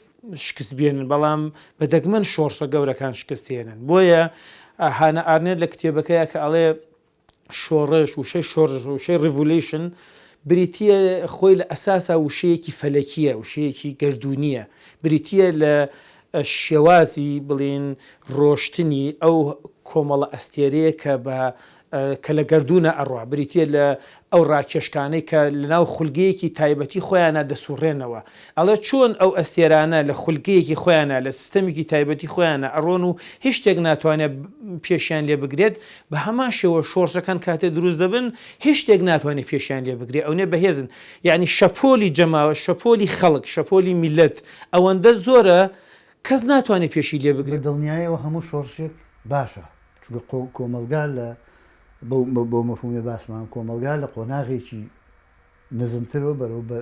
شکست بێنن بەڵام بە دەگمەن شۆڕشە گەورەکان شکستێنن بۆیە هانە ئارنێت لە کتێبەکەیە کە ئەڵێ شۆڕش وشەی شۆڕژ وشەی ڕیڤولیشن بریتە خۆی لە ئەساسا وشەیەکی فەلەکیە وشەیەکی گردردونیە بریتە لە شێوازی بڵین ڕۆشتنی ئەو کۆمەڵە ئەستێرەیە کە لە گردونە ئەڕوا بریتە لە ئەو ڕاکێشکانەی کە لەناو خولگەیەکی تایبەتی خۆیانە دەسوڕێنەوە ئەڵێ چۆن ئەو ئەستێرانە لە خولگەیەکی خۆیانە لە سیستەمێکی تایبەتی خۆیانە ئەڕۆن و هیچ شتێک ناتوانێت پێشیان لێ بگرێت بە هەمان شێوە شۆڕشەکان کاتێ دروست دەبن هیچ شتێک ناتوانێت پێشیان لێ بگرێت ئەو نێ بەهێزن یعنی شەپۆلی جەماوە شەپۆلی خەڵک شەپۆلی میلەت ئەوەندە زۆرە کەس ناتوانێت پێشی لێ بگرێت دڵنیایەوە هەموو شۆڕشێک باشە چونکە کۆمەلگا لە بۆ مەفهومی باسمان کۆمەلگا لە قۆناغێکی نزمترەوە بەرەو بە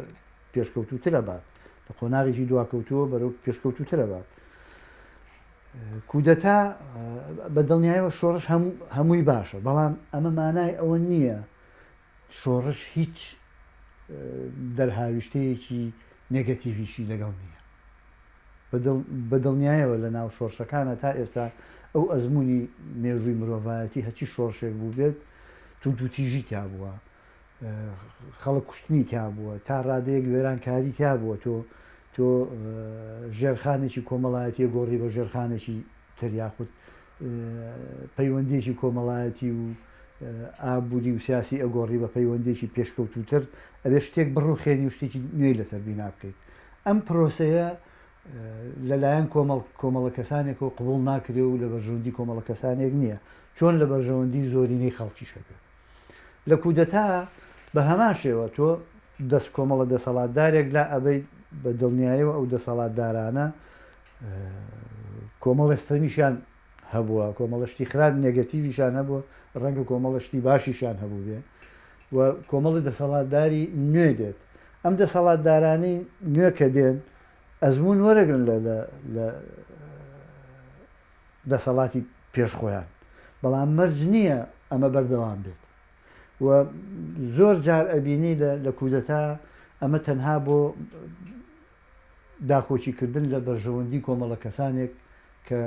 پێشکەوتوترە بات لە قۆناغێکی دواکەوتووە بەرەو پێشکەوتوترە بات کودەتا بە دڵنیایەوە شۆڕش هەمووی باشە بەڵام ئەمە مانای ئەوە نییە شۆڕش هیچ دەرهاویشتەیەکی نێگەتیڤیشی لەگەڵ نییە بە دڵنیایەوە لە ناو شۆڕشەکانە تا ئێستا ئەو ئەزمموی مێژووی مرۆڤایەتی هەچی شۆڕشێک بوو بێت تونتوتیژی تا بووە خەڵک کوشتنی تا بووە تا ڕادەیەک وێرانکاری تا بووە تۆ ژێرخانێکی کۆمەڵایەتی گۆڕی بە ژێرخانێکی تریاخود پەیوەندێکی کۆمەڵایەتی و ئابووری و سیاسی ئەگۆڕی بە پەیوەندێکی پێشکەوتوتر ئەبێ شتێک بڕوخێنی و شتێکی نوێی لەسەر بینا بکەیت ئەم پرۆسەیە لەلایەن کۆمەڵە کەسانێک و قبول ناکرێ و لە بەرژەوەندی کۆمەڵە کەسانێک نییە چۆن لە بەرژەوەندی زۆرینەی خەڵکیشەکە لە کودەتا بە هەمان شێوە تۆ دەست کۆمەڵە دەسەڵاتدارێک لا ئەبەی بە دڵنیایەوە ئەو دەسەڵاتدارانە کۆمەڵستەمیشان هەبووە کۆمەڵشتی خراپ نێگەتیویشان هەبووە ڕەنگە کۆمەڵشتی باشیشان هەبوو بێ و کۆمەڵی دەسەڵاتداری نوێ دێت ئەم دەسەڵاتدارانەی نوێ کە دێن ئەزمون وەرەگرن لە دەسەڵاتی پێشخۆیان بەڵام مەرج نییە ئەمە بەردەوام بێت و زۆر جار ئەبینی لە کودەتا ئەمە تەنها بۆ داکۆچیکردن لە بەرژەوەندی کۆمەڵە کەسانێک کە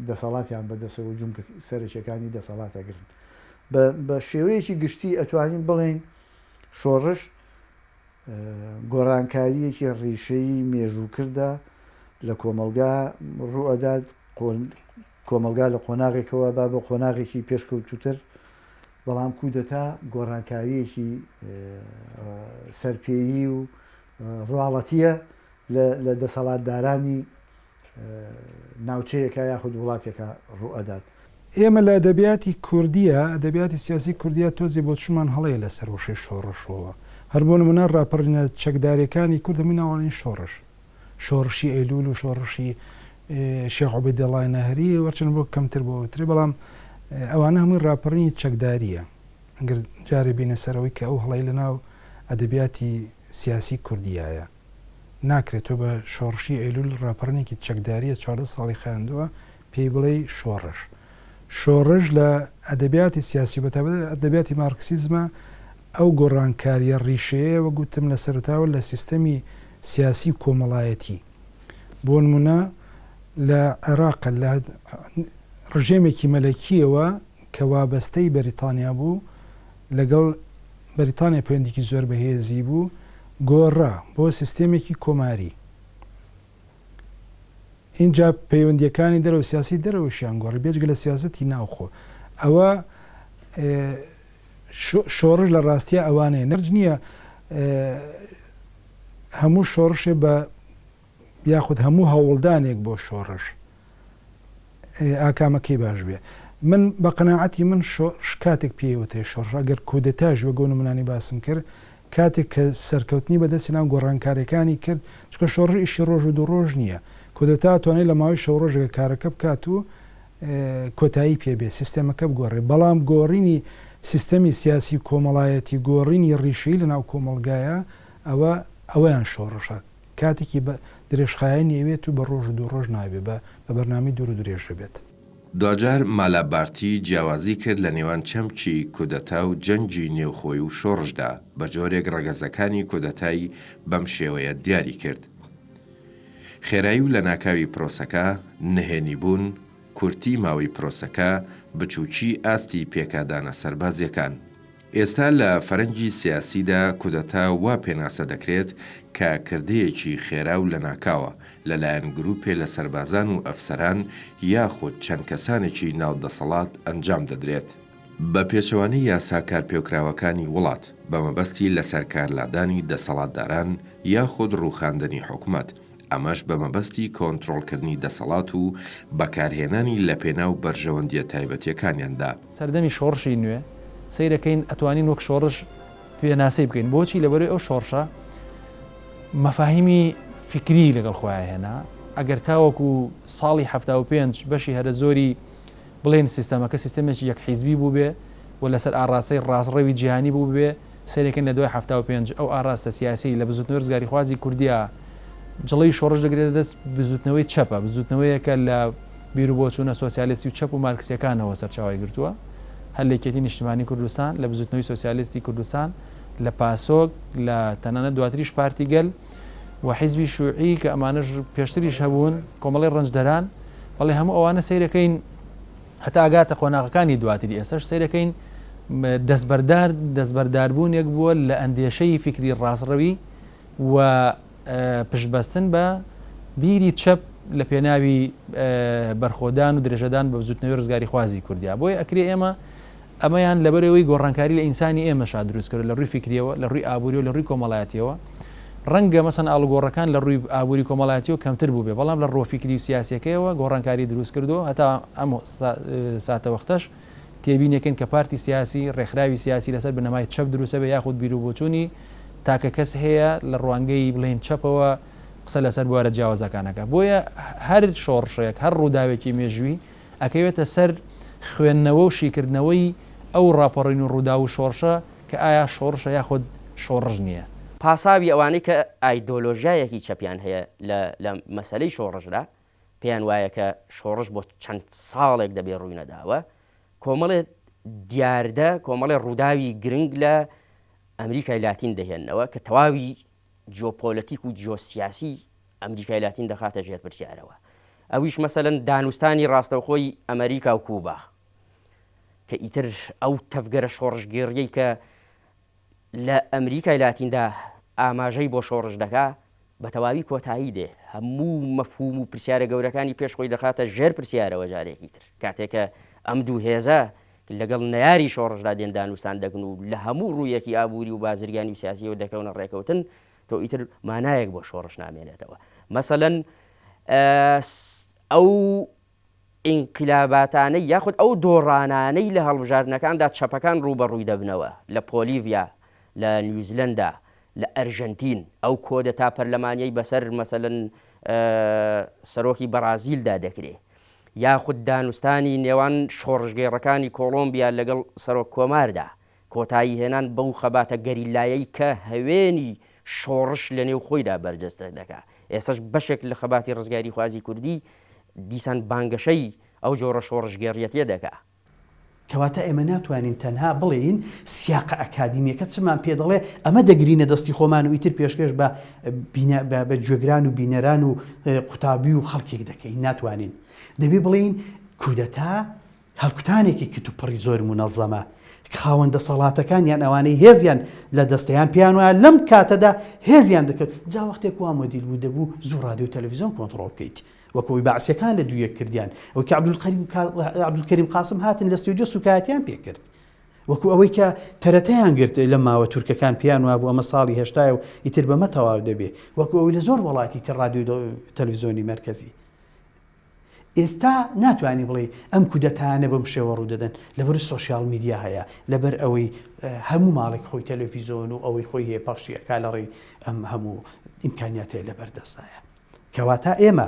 دەسەڵاتیان بەدەسەوە جونکە سەرچەکانی دەسەڵاتەگرن بە شێوەیەکی گشتی ئەتوانین بڵێن شۆڕش گۆڕانکاریەکی ڕیشەی مێژووکردە لە کۆمەلگا ڕوئەدات کۆمەلگا لە قۆناغێکەوە با بە قۆناغێکی پێشکەوتوتر بەڵام کودەتا گۆڕانکاریەکی سەرپێیی و ڕواڵەتیە لە دەسەڵاتدارانی ناوچەیەکە یاخود وڵاتێکە ڕوئەدات ئێمە لە ئەدەبیاتی کوردیە ئەدەبیاتی سیاسی کوردیا تۆزی بۆ چمان هەڵەیە لەسەر وشەی شۆڕشەوە هەر بۆ نمونە ڕاپەڕینە چەکدارەکانی کورد دەمی ناوەڵین شۆڕشی ئەیلول و شۆڕشی شێخ عوبەیدڵڵای نەهەری وەرچەند بۆ کەمتر بۆترێ بەڵام ئەوانە هەمووی ڕاپەڕینی چەکداریە ئەگەر جارێ بینە سەرەوەی کە ئەو هەڵەی لەناو ئەدەبیاتی سیاسی کوردیایە ناکرێت تۆ بە شۆڕشی ئەیلول ڕاپەڕینێکی چەکداریە 14 ساڵی خایاندووە پێی بڵێ شۆڕژ لە ئەدەبیاتی سیاسی بەتابەت ئەدەبیاتی مارکسیزمە ئەو گۆڕانکاریە ڕیشەیە وەگوتم لە سەرتاوە لە سیستەمی سیاسی کۆمەڵایەتی بۆ نمونە لە عێراق لە ڕژێمێکی مەلەکیەوە کە وابەستەی بەریتانیا بوو لەگەڵ بەریتانیا پەیوەندێکی زۆر بەهێزی بوو گۆڕا بۆ سیستێمێکی کۆماری اینجا پەیوەندیەکانی دەرەوە سیاسی دەرەوەشیان گۆڕی بێجگە لە سیاسەتی ناوخۆ ئەوە شۆڕش لە ڕاستیە ئەوانەیە نەرج نییە هەموو شۆڕشێ بە یاخود هەموو هەوڵدانێک بۆ شۆڕش ئاکامەکەی باش بێ من بە قەناعەتی من کاتێک پێوترێ شۆڕ ئەگەر کودەتاژ وەگە نمونانی باسم کرد کاتێک کە سەرکەوتنی بەدەستی ناو گۆڕانکاریەکانی کرد چکە شۆڕ ئیشی ڕۆژ و دوو ڕۆژ نییە کودەتا توانێت لە ماوەی شەو ڕۆژێک کارەکە بکات و کۆتایی پێبێ سیستەمەکە بگۆڕێ بەڵام گۆڕینی سیستەمی سیاسی کۆمەڵایەتی گۆڕینی ڕیشەی لە ناو کۆمەلگایە ئەوەیان شۆڕشە کاتێکی بە درێژخایە نێوێت و بە ڕۆژ و دوو ڕۆژ نابێ بە بەرنامی دوور و درێژە بێت. دوجار مالابارتی جیاوازی کرد لە نێوان چەمکی کودەتا و جەنگی نێوخۆی و شۆڕشدا بە جۆرێک ڕەگەزەکانی کودەتایی بەم شێوەیە دیاری کرد. خێرایی و لە ناکاوی پرۆسەکە نهێنی بوون کورتی ماوەی پرۆسەکە بچووکی ئاستی پێکادانە سەربازیەکان. ئێستا لە فەرەنگی سیاسیدا کودەتا وا پێناسە دەکرێت کە کردەیەکی خێرا و لە ناکاوە لەلایەن گروپێ لە سەربازان و ئەفسەران یاخود چەند کەسانێکی ناودەسەڵات ئەنجام دەدرێت. بە پێچەوانەی یاسا کارپێکراوەکانی وڵات بە مەبەستی لەسەر کارلادانی دەسەڵاتداران یاخود ڕووخاندنی حکوومەت ئەمەش بە مەبەستی کۆنتڕۆڵکردنی دەسەڵات و بەکارهێنانی لە پێناو بەرژەوەندیە تایبەتیەکانیاندا. سەردەمی شۆڕشی نوێ سیرەکەین ئەتوانین وەک شۆڕش پێناسی بکەین بۆچی لەبەرەوەی ئەو شۆڕشە مەفاهیمی فکری لەگەڵ خۆیان هێنا ئەگەر تاوەکو ساڵی 75 بەشی هەرە زۆری بڵێن سیستەمەکە سیستەمێکی یەک حیزبی بوو بێ و لەسەر ئاڕاستەی ڕاستڕەوی جیهانی بوو بێ سیرەکەین لە دوای 75 ئەو ئاراستە سیاسی لە بزوتنەوەی ڕزگاری خوازی کوردیا جڵی شۆڕش دەگرێت دەست بزوتنەوەی چەپە بزوتنەوەیەکە لە بیرروبۆچوونە سۆسیالیستی و چەپ و مارکسیەکانەوە سەرچاوی گرتووە هەر لێکێتی نیشتیمانی کوردستان لە بزوتنەوەی سۆسیالیستی کوردستان لە پاسۆک لە تەنانەت دواتریش پارتی گەل و حیزبی شوعی کە ئەمانش پێشتریش هەبوون کۆمەڵی ڕەنجدەران بەڵێ هەموو ئەوانە سیرەکەین هەتا ئاگاتە قۆناغەکانی دواتری ئێسش سیرەکەین دەستبەرداربوونێک بووە لە ئەندێشەی فکری ڕاستڕەوی و پشبەستن بە بیری چەپ لە پێناوی بەرخۆدان و درێژەدان بە بزوتنەوەی ڕزگاری خوازی کوردیا بۆی ئەکرێ ئێمە ئەمەیان لەبەرەوەی گۆڕانکاری لە ئینسانی ئێمەشا دروستکرد لە ڕووی فکریەوە لە ڕووی ئابووری و لە ڕووی کۆمەڵایەتیەوە ڕەنگە مەسەن ئاڵگۆڕەکان لە ڕووی ئابووری کۆمەڵایەتیەوە کەمتر بوو بێ بەڵام لە ڕۆ فکری و سیاسیەکەیەوە گۆڕانکاری دروست کردو هەتا ئەم ساتەوەختەش تێبینێکن کە پارتی سیاسی ڕێکخراوی سیاسی لەسەر بنەمای چەپ دروستە بێ یاخود بیرروبۆچوونی تاکە کەس هەیە لە ڕوانگەی بڵێن چەپەوە قسە لەسەر بوارە جیاوازەکانەکە بۆیە هەر شۆڕشێک هەر ڕووداوێکی مێژووی ئەکەوێتە سەر خوێندنەوە و شیکردنەوەی ئەو ڕاپەڕین و ڕوودا و شۆڕشە کە ئایا شۆڕشە یاخود شۆڕژ نییە پاساوی ئەوانەی کە ئایدۆلۆژیایەکی چەپیان هەیە لە مەسلەی شۆڕژدا پێیان وایە کە شۆڕش بۆ چەند ساڵێک دەبێ ڕووی نەداوە کۆمەڵێ دیاردە کۆمەڵێ ڕووداوی گرنگ لە ئەمریکای لاتین دەهێننەوە کە تەواوی جۆپۆلەتیک و جۆسیاسی ئەمریکای لاتین دەخاتە ژێر پرسیارەوە ئەویش مەسەلەن دانوستانی ڕاستەوخۆی ئەمریکا و کوبا کە ئیتر ئەو تەفگەرە شۆڕژگێڕیەی کە لە ئەمریکای لاتیندا ئاماژەی بۆ شۆڕژ دەکا بە تەواوی کۆتایی دێ هەموو مەفهوم و پرسیارە گەورەکانی پێشخۆی دەخاتە ژێر پرسیارەوە جارێکی تر کاتێکە ئەم دوو هێزە لەگەڵ نەیاری شۆڕژدا دێن دانوستان دەکەن و لە هەموو ڕوویەکی ئابووری و بازرگانی و سیاسیەوە دەکەونە ڕێکەوتن تۆ ئیتر مانایەک بۆ شۆڕش نامێنێتەوە مەسەلەن ئەو ئینقلاباتانەی یاخود ئەو دۆڕانانەی لە هەڵبژاردنەکاندا چەپەکان ڕوبەڕووی دەبنەوە لە پۆلیڤیا لە نیوزیلەندا لە ئەرژەنتین ئەو کۆدەتا پەرلەمانیەی بەسەر مەسەلەن سەرۆکی بەرازیلدا دەکرێت یاخود دانوستانی نێوان شۆڕژگێڕەکانی کۆڵۆمبیا لەگەڵ سەرۆک کۆماردا کۆتایی هێنان بەو خەباتە گەریلایەی کە هەوێنی شۆڕش لە نێو خۆیدا بەرجەستە دەکات ئێستش بەشێک لە خەباتی ڕزگاری خوازی کوردی دیسان بانگەشەی ئەو جۆرە شۆڕژگەڕیەتە دەکا. کەواتە ئێمە ناتوانین تەنها بڵێین سیاقە ئەکادیمیەکە چمان پێ دەڵێ ئەمە دەگرینە دەستی خۆمان و ئیتر پێشکەش بە گوێگران و بینەران و قوتابی و خەڵکێک دەکەین ناتوانین. دەبێ بڵین کودەتا هەڵکوتانێکی کتوپڕی زۆر منەظەمە خاوەندە سەڵاتەکان یان ئەوانەی هێزیان لە دەستەیان پیان وایە لەم کاتەدا هێزیان دەکەوت جا وەختێک وا مۆدیل بوو دەبوو زوو رادیۆ تەلەڤیزیۆن کۆنتڕۆڵ بکەیت وەکەوەی بەعسیەکان لە دوویەک کردیان وەکە عەبدولکەریم قاسم هاتن لە ستودیۆ سوکایەتیان پێکرد وەکو ئەوەی کە تەرەتەیان گرت لە ماوە تورکەکان پیان وابوو ئەمە ساڵی هێشتایە و ئیتر بەمە تەواو دەبێ وەکو ئەوەی لە زۆر وڵاتی تر رادیۆ تەلەڤیزیۆنی مەرکەزی. ئێستا ناتوانانی بڵێ ئەم کودەتانە بەم شێوە ڕوودەدەن لەبەر سۆشیال میدیا هەیە لەبەر ئەوەی هەموو ماڵێک خۆی تەلەڤیزیۆن و ئەوەی خۆی هەیە پەخشی ئەکا لە ڕێی ئەم هەموو ئیمکانیاتەیە لەبەردەستایە. کەواتە ئێمە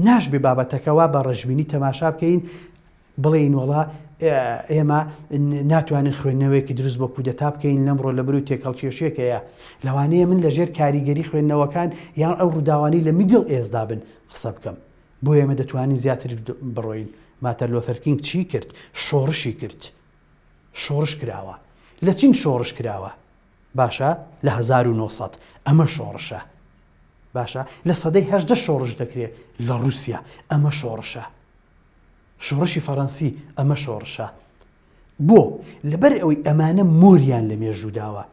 ناشبێ بابەتەکەوا بە ڕژبینی تەماشا بکەین بڵێین وڵا ئێمە ناتوانین خوێندنەوەیەکی دروست بۆ کودەتا بکەین لەمڕۆ لەبەر و تێکەڵکێشێکەیە لەوانەیە من لەژێر کاریگەری خوێندنەوەکان یان ئەو ڕووداوانی لە میدڵ ئێزدا بن قسە بکەم بۆ ئێمە دەتوانین زیاتر بڕۆین. ماتەر لۆتەر کینگ چی کرد؟ شۆڕشی کرد، شۆڕش کراوە. لە چین شۆڕش کراوە؟ باشە لە 1900 ئەمە شۆڕشە. باشە لە سەدەی 18 شۆڕش دەکرێت لە رووسیا ئەمە شۆڕشە. شۆڕشی فەڕەنسی ئەمە شۆڕشە. بۆ لەبەر ئەوەی ئەمانە مۆریان لە مێژوو داوە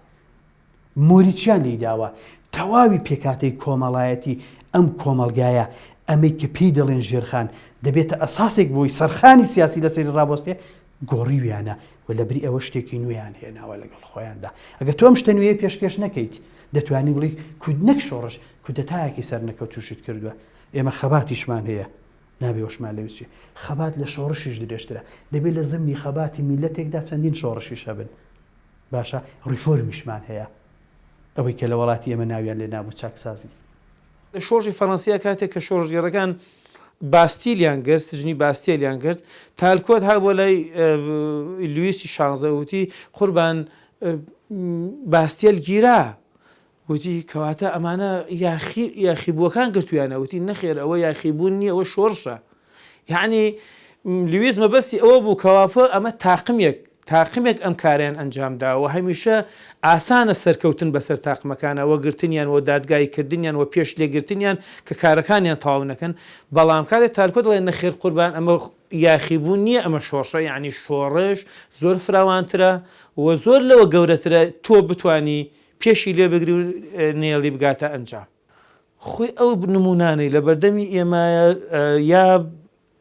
مۆری چیان لی داوە تەواوی پێکاتەی کۆمەڵایەتی ئەم کۆمەلگایە ئەمەی کە پێی دەڵێن ژێرخان دەبێتە ئەساسێک بۆی سەرخانی سیاسی لەسەری ڕابۆستێ گۆڕی ویانە و لەبری ئەوە شتێکی نوێیان هێناوە لەگەڵ خۆیاندا. ئەگە تۆم شتە نوێی پێشکەش نەکەیت دەتوانی بڵی کود نەک شۆڕش کودەتایەکی سەر نەکەوت تووشت کردووە ئێمە خەباتیشمان هەیە نابێ وەشمان لەویچێ خەبات لە شۆڕشیش درێژترە دەبێت لە زمانی خەباتی میلەتێکدا چەندین شۆڕشیش هەبن. باشە ڕیفۆرمیشمان هەیە ئەوەی کە لە وڵاتی ئێمە ناویان لێ نابوو چاکسازی. لە شۆڕی فەڕەنسیا کاتێک کە شۆڕژگەڕەکان باستیلیان گرت سژنی باستیلیان کرد تالکۆت ها بۆ لای لویسی 16 وتی قوربان باستیل گیرا وتی کەواتە ئەمانە یاخیبووەکان گرتویانە وتی نەخێر ئەوە یاخیبوون نییە ئەوە شۆڕشە. یعنی لویس مەبەستی ئەوە بوو کەواپە ئەمە تاقمێک ئەم کاریان ئەنجامداوە هەمیشە ئاسانە سەرکەوتن بەسەر تاقمەکانەوە گرتنیان و دادگای کردنیان و پێش لێگرتنیان کە کارەکانیان تەواو نەکەن بەڵام کاتێک تالکۆ دەڵێن نەخێر قوربان ئەمە یاخیبوون نییە ئەمە شۆڕشە یعنی شۆڕش زۆر فراوانترە و زۆر لەوە گەورەترە تۆ بتانی پێشی لێ بگری و نێڵی بگاتە ئەنجام. خۆی ئەو نمونانەی لە بەردەمی ئێمە یا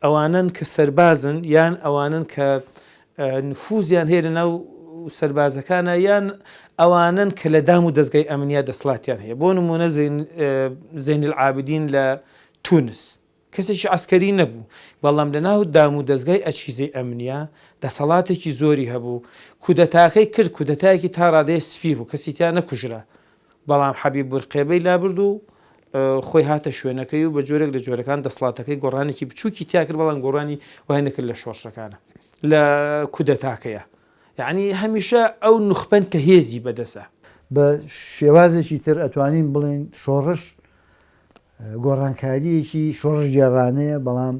ئەوانن کە سەربازن یان ئەوانن کە نفوزیان هەیە لەناو سەربازەکانە یان ئەوانن کە لە دام و دەستگای ئەمنیا دەسڵاتیان هەیە. بۆ نمونە زەین العابدین لە تونس کەسێکی عسکەری نەبوو بەڵام لەناو دام و دەستگای ئەچیزەی ئەمنیا دەسەڵاتێکی زۆری هەبوو کودەتاکەی کرد کودەتایەکی تا ڕادەیە سپی بوو کەسیتیان نەکوژرا بەڵام حەبیب بورقێبەی لابرد و خۆی هاتە شوێنەکەی و بە جۆرێک لە جۆرەکان دەسڵاتەکەی گۆڕانێکی بچووکی تیا کرد بەڵام گۆڕانی وای نەکرد لە شۆڕشەکانە لە کودەتاکەیە. یعنی هەمیشە ئەو نوخبەن کە هێزی بەدەسە بە شێوازێکی تر ئەتوانین بڵێن شۆڕش گۆڕانکاریەکی شۆڕش گێڕانەیە بەڵام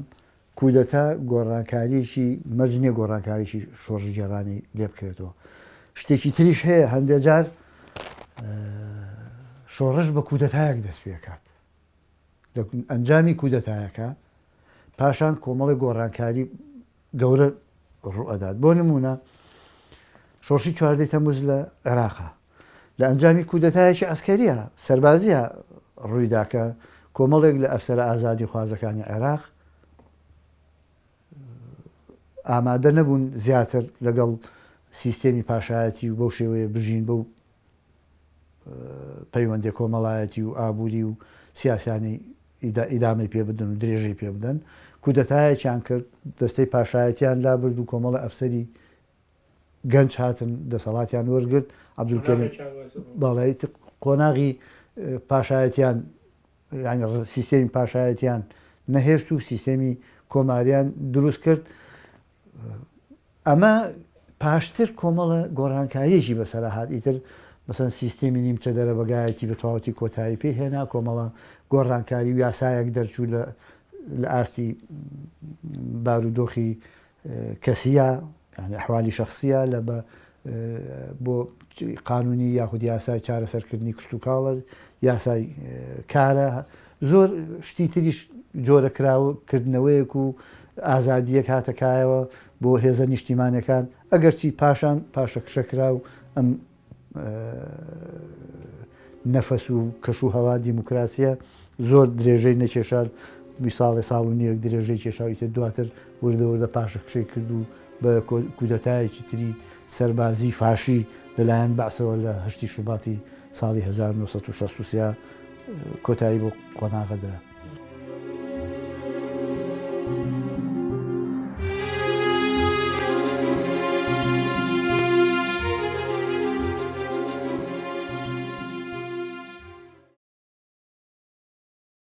کودەتا گۆڕانکاریەکی مەجنێ گۆڕانکاریی شۆڕش گێڕانی لێ بکرێتەوە. شتێکی تریش هەیە هەندێک جار شۆڕش بە کودەتایەک دەست پێکات ئەنجامی کودەتایەکە پاشان کۆمەڵی گۆڕانکاری گەورە ڕوئەدات. بۆ نمونە شۆڕشی 14 تەمووز لە عێراقا لە ئەنجامی کودەتایەکی ئەسکەریە سەربازیە ڕوویداکە کۆمەڵێک لە ئەفسەرە ئازادی خوازەکانی عێراق ئامادە نەبوون زیاتر لەگەڵ سیستێمی پاشایەتی و بەو شێوەیە بژین بەو پەیوەندی کۆمەڵایەتی و ئابووری و سیاسیانی ئیدامی پێ بدەن و درێژەی پێ بدەن کودەتایەکیان کرد دەستەی پاشایەتیان لابرد و کۆمەڵە ئەفسەری گەنج هاتن دەسەڵاتیان وەرگرت عەبدولکەریم باڵایی قۆناغی پاشایەتیان یعنی سیستێمی پاشایەتیان نەهێشت و سیستێمی کۆماریان دروست کرد. ئەمە پاشتر کۆمەڵە گۆڕانکاریەکی بەسەر هات ئیتر مەسەن سیستێمی نیمچە دەرە بەگایەتی بە تەواوەتی کۆتایی پێ هێنا کۆمەڵە گۆڕانکاری و یاسایەک دەرچوو لە لە ئاستی بارودۆخی کەسیە یعنی ئەحوالی شخصیە لە بە بۆ قانونی یاخود یاسای چارەسەرکردنی کشت و کاڵە یاسای کارە زۆر شتی تریش جۆرە کراوەکردنەوەیەک و ئازادیەک هاتەکایەوە بۆ هێزە نیشتیمانەکان ئەگەرچی پاشان پاشەکشەکرا و ئەم نەفەس و کەش و هەوا دیموکراسیە زۆر درێژەی نەکێشال 20 ساڵ و نیەک درێژەی کێشاویتە دواتر وردەوردە پاشەکشەی کرد و بە کودەتایەکی تری سەربازی فاشی لەلایەن بەعسەوە لە 8 شوباتی ساڵی 1963 کۆتایی بۆ قۆناغەدرا.